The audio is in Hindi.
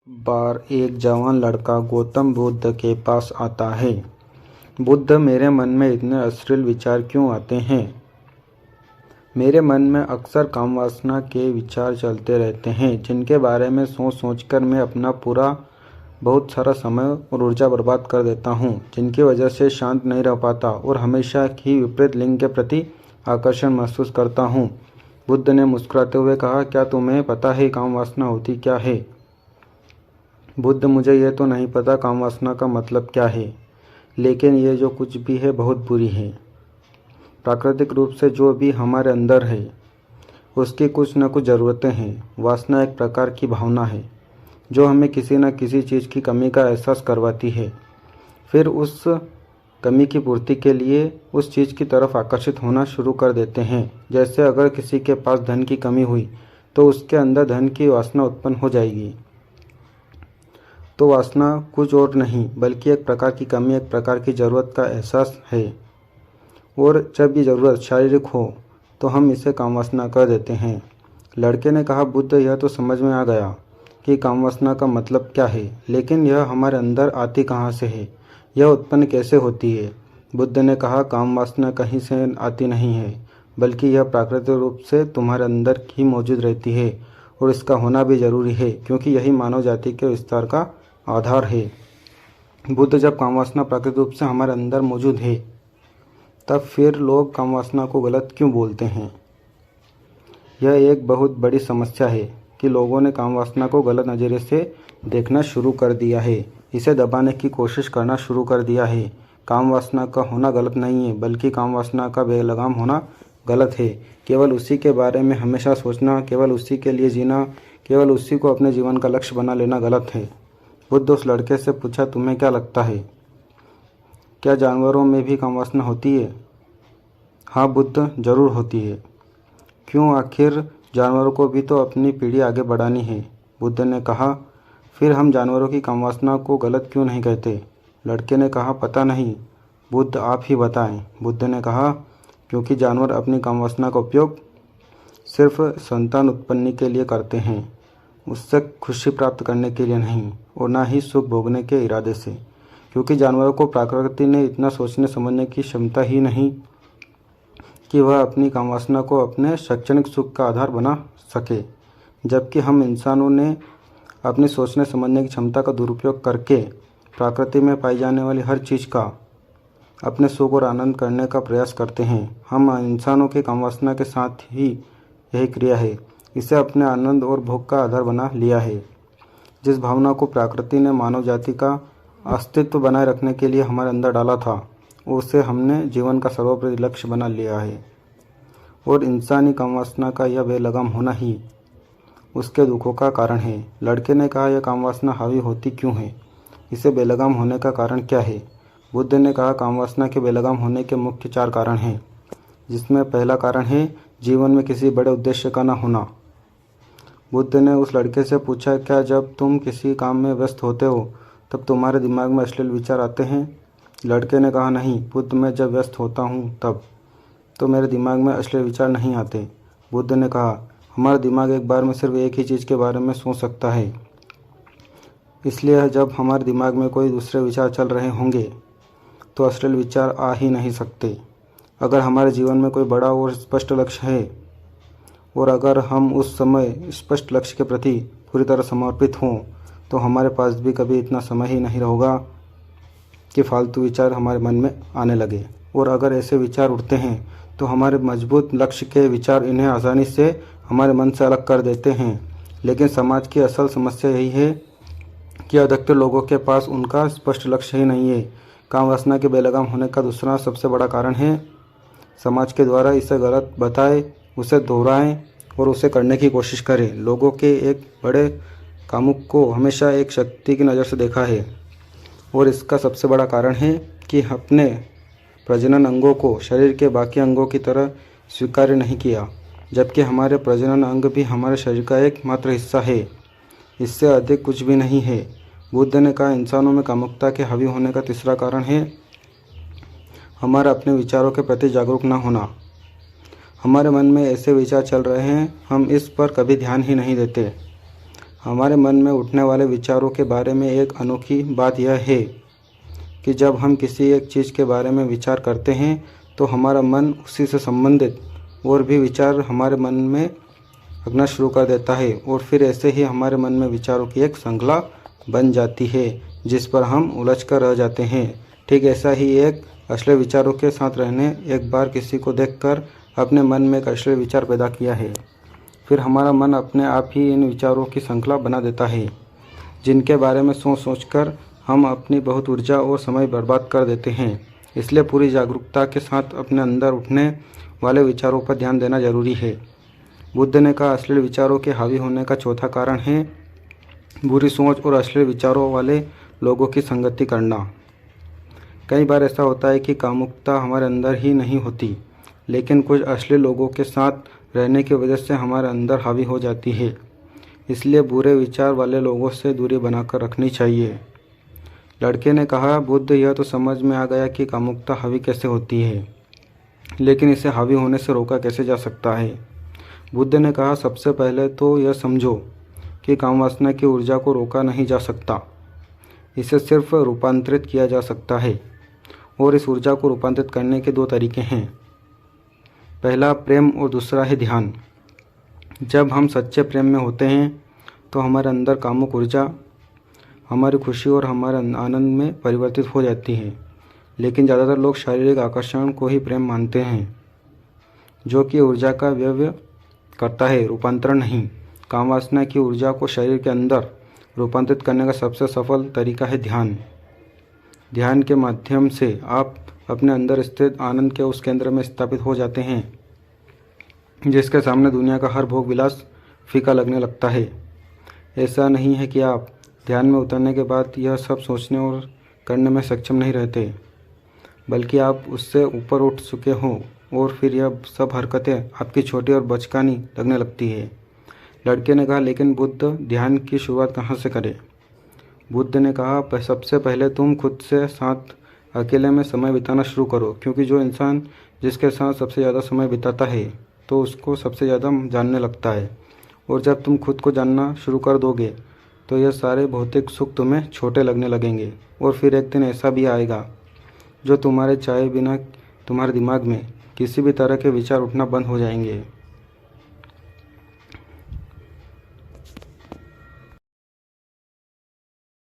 बार एक जवान लड़का गौतम बुद्ध के पास आता है। बुद्ध, मेरे मन में इतने अश्लील विचार क्यों आते हैं? मेरे मन में अक्सर कामवासना के विचार चलते रहते हैं, जिनके बारे में सोच सोचकर मैं अपना पूरा बहुत सारा समय और ऊर्जा बर्बाद कर देता हूँ, जिनकी वजह से शांत नहीं रह पाता और हमेशा ही विपरीत लिंग के प्रति आकर्षण महसूस करता हूँ। बुद्ध ने मुस्कुराते हुए कहा, क्या तुम्हें पता है कामवासना होती क्या है? बुद्ध, मुझे यह तो नहीं पता कामवासना का मतलब क्या है, लेकिन ये जो कुछ भी है बहुत बुरी है। प्राकृतिक रूप से जो भी हमारे अंदर है उसकी कुछ न कुछ ज़रूरतें हैं। वासना एक प्रकार की भावना है जो हमें किसी न किसी चीज़ की कमी का एहसास करवाती है। फिर उस कमी की पूर्ति के लिए उस चीज़ की तरफ आकर्षित होना शुरू कर देते हैं। जैसे अगर किसी के पास धन की कमी हुई तो उसके अंदर धन की वासना उत्पन्न हो जाएगी। तो वासना कुछ और नहीं बल्कि एक प्रकार की कमी, एक प्रकार की ज़रूरत का एहसास है। और जब ये ज़रूरत शारीरिक हो तो हम इसे कामवासना कर देते हैं। लड़के ने कहा, बुद्ध, यह तो समझ में आ गया कि कामवासना का मतलब क्या है, लेकिन यह हमारे अंदर आती कहाँ से है? यह उत्पन्न कैसे होती है? बुद्ध ने कहा, कामवासना कहीं से आती नहीं है, बल्कि यह प्राकृतिक रूप से तुम्हारे अंदर ही मौजूद रहती है और इसका होना भी ज़रूरी है, क्योंकि यही मानव जाति के विस्तार का आधार है। बुद्ध, जब कामवासना प्राकृतिक रूप से हमारे अंदर मौजूद है, तब फिर लोग कामवासना को गलत क्यों बोलते हैं? यह एक बहुत बड़ी समस्या है कि लोगों ने कामवासना को गलत नज़रिए से देखना शुरू कर दिया है, इसे दबाने की कोशिश करना शुरू कर दिया है। कामवासना का होना गलत नहीं है, बल्कि कामवासना का बेलगाम होना गलत है। केवल उसी के बारे में हमेशा सोचना, केवल उसी के लिए जीना, केवल उसी को अपने जीवन का लक्ष्य बना लेना गलत है। बुद्ध उस लड़के से पूछा, तुम्हें क्या लगता है, क्या जानवरों में भी कामवासना होती है? हाँ बुद्ध, जरूर होती है। क्यों? आखिर जानवरों को भी तो अपनी पीढ़ी आगे बढ़ानी है। बुद्ध ने कहा, फिर हम जानवरों की कामवासना को गलत क्यों नहीं कहते? लड़के ने कहा, पता नहीं बुद्ध, आप ही बताएं। बुद्ध ने कहा, क्योंकि जानवर अपनी कामवासना का उपयोग सिर्फ संतान उत्पत्ति के लिए करते हैं, उससे खुशी प्राप्त करने के लिए नहीं, और ना ही सुख भोगने के इरादे से। क्योंकि जानवरों को प्रकृति ने इतना सोचने समझने की क्षमता ही नहीं कि वह अपनी कामवासना को अपने शैक्षणिक सुख का आधार बना सके, जबकि हम इंसानों ने अपनी सोचने समझने की क्षमता का दुरुपयोग करके प्रकृति में पाई जाने वाली हर चीज़ का अपने सुख और आनंद करने का प्रयास करते हैं। हम इंसानों की कामवासना के साथ ही यही क्रिया है, इसे अपने आनंद और भोग का आधार बना लिया है। जिस भावना को प्रकृति ने मानव जाति का अस्तित्व बनाए रखने के लिए हमारे अंदर डाला था, उसे हमने जीवन का सर्वोपरि लक्ष्य बना लिया है। और इंसानी कामवासना का यह बेलगाम होना ही उसके दुखों का कारण है। लड़के ने कहा, यह कामवासना हावी होती क्यों है? इसे बेलगाम होने का कारण क्या है? बुद्ध ने कहा, कामवासना के बेलगाम होने के मुख्य 4 कारण हैं, जिसमें पहला कारण है जीवन में किसी बड़े उद्देश्य का न होना। बुद्ध ने उस लड़के से पूछा, क्या जब तुम किसी काम में व्यस्त होते हो तब तुम्हारे दिमाग में अश्लील विचार आते हैं? लड़के ने कहा, नहीं बुद्ध, मैं जब व्यस्त होता हूँ तब तो मेरे दिमाग में अश्लील विचार नहीं आते। बुद्ध ने कहा, हमारा दिमाग एक बार में सिर्फ एक ही चीज़ के बारे में सोच सकता है, इसलिए जब हमारे दिमाग में कोई दूसरे विचार चल रहे होंगे तो अश्लील विचार आ ही नहीं सकते। अगर हमारे जीवन में कोई बड़ा और स्पष्ट लक्ष्य है और अगर हम उस समय स्पष्ट लक्ष्य के प्रति पूरी तरह समर्पित हों तो हमारे पास भी कभी इतना समय ही नहीं होगा कि फालतू विचार हमारे मन में आने लगे। और अगर ऐसे विचार उठते हैं तो हमारे मजबूत लक्ष्य के विचार इन्हें आसानी से हमारे मन से अलग कर देते हैं। लेकिन समाज की असल समस्या यही है कि अधिकतर लोगों के पास उनका स्पष्ट लक्ष्य ही नहीं है। कामवासना के बेलगाम होने का दूसरा सबसे बड़ा कारण है समाज के द्वारा इसे गलत बताए, उसे दोहराएं और उसे करने की कोशिश करें। लोगों के एक बड़े कामुक को हमेशा एक शक्ति की नज़र से देखा है, और इसका सबसे बड़ा कारण है कि अपने प्रजनन अंगों को शरीर के बाकी अंगों की तरह स्वीकार्य नहीं किया, जबकि हमारे प्रजनन अंग भी हमारे शरीर का एक मात्र हिस्सा है, इससे अधिक कुछ भी नहीं है। बुद्ध ने कहा, इंसानों में कामुकता के हावी होने का तीसरा कारण है हमारा अपने विचारों के प्रति जागरूक न होना। हमारे मन में ऐसे विचार चल रहे हैं, हम इस पर कभी ध्यान ही नहीं देते। हमारे मन में उठने वाले विचारों के बारे में एक अनोखी बात यह है कि जब हम किसी एक चीज़ के बारे में विचार करते हैं तो हमारा मन उसी से संबंधित और भी विचार हमारे मन में रखना शुरू कर देता है और फिर ऐसे ही हमारे मन में विचारों की एक श्रृंखला बन जाती है जिस पर हम उलझ कर रह जाते हैं। ठीक ऐसा ही एक अश्लील विचारों के साथ रहने एक बार किसी को देखकर अपने मन में एक अश्लील विचार पैदा किया है। फिर हमारा मन अपने आप ही इन विचारों की श्रृंखला बना देता है जिनके बारे में सोच कर हम अपनी बहुत ऊर्जा और समय बर्बाद कर देते हैं। इसलिए पूरी जागरूकता के साथ अपने अंदर उठने वाले विचारों पर ध्यान देना जरूरी है। बुद्ध ने कहा, अश्लील विचारों के हावी होने का चौथा कारण है बुरी सोच और अश्लील विचारों वाले लोगों की संगति करना। कई बार ऐसा होता है कि कामुकता हमारे अंदर ही नहीं होती, लेकिन कुछ अश्लील लोगों के साथ रहने की वजह से हमारे अंदर हावी हो जाती है। इसलिए बुरे विचार वाले लोगों से दूरी बनाकर रखनी चाहिए। लड़के ने कहा, बुद्ध, यह तो समझ में आ गया कि कामुकता हावी कैसे होती है, लेकिन इसे हावी होने से रोका कैसे जा सकता है। बुद्ध ने कहा, सबसे पहले तो यह समझो कि कामवासना की ऊर्जा को रोका नहीं जा सकता, इसे सिर्फ रूपांतरित किया जा सकता है। और इस ऊर्जा को रूपांतरित करने के दो तरीके हैं, पहला प्रेम और दूसरा है ध्यान। जब हम सच्चे प्रेम में होते हैं तो हमारे अंदर कामुक ऊर्जा हमारी खुशी और हमारे आनंद में परिवर्तित हो जाती है। लेकिन ज़्यादातर लोग शारीरिक आकर्षण को ही प्रेम मानते हैं, जो कि ऊर्जा का व्यय करता है, रूपांतरण नहीं। कामवासना की ऊर्जा को शरीर के अंदर रूपांतरित करने का सबसे सफल तरीका है ध्यान। ध्यान के माध्यम से आप अपने अंदर स्थित आनंद के उस केंद्र में स्थापित हो जाते हैं जिसके सामने दुनिया का हर भोग विलास फीका लगने लगता है। ऐसा नहीं है कि आप ध्यान में उतरने के बाद यह सब सोचने और करने में सक्षम नहीं रहते, बल्कि आप उससे ऊपर उठ चुके हों और फिर यह सब हरकतें आपकी छोटी और बचकानी लगने लगती है। लड़के ने कहा, लेकिन बुद्ध, ध्यान की शुरुआत कहाँ से करें? बुद्ध ने कहा, सबसे पहले तुम खुद से साथ अकेले में समय बिताना शुरू करो, क्योंकि जो इंसान जिसके साथ सबसे ज़्यादा समय बिताता है तो उसको सबसे ज़्यादा जानने लगता है। और जब तुम खुद को जानना शुरू कर दोगे तो यह सारे भौतिक सुख तुम्हें छोटे लगने लगेंगे। और फिर एक दिन ऐसा भी आएगा जो तुम्हारे चाहे बिना तुम्हारे दिमाग में किसी भी तरह के विचार उठना बंद हो जाएंगे।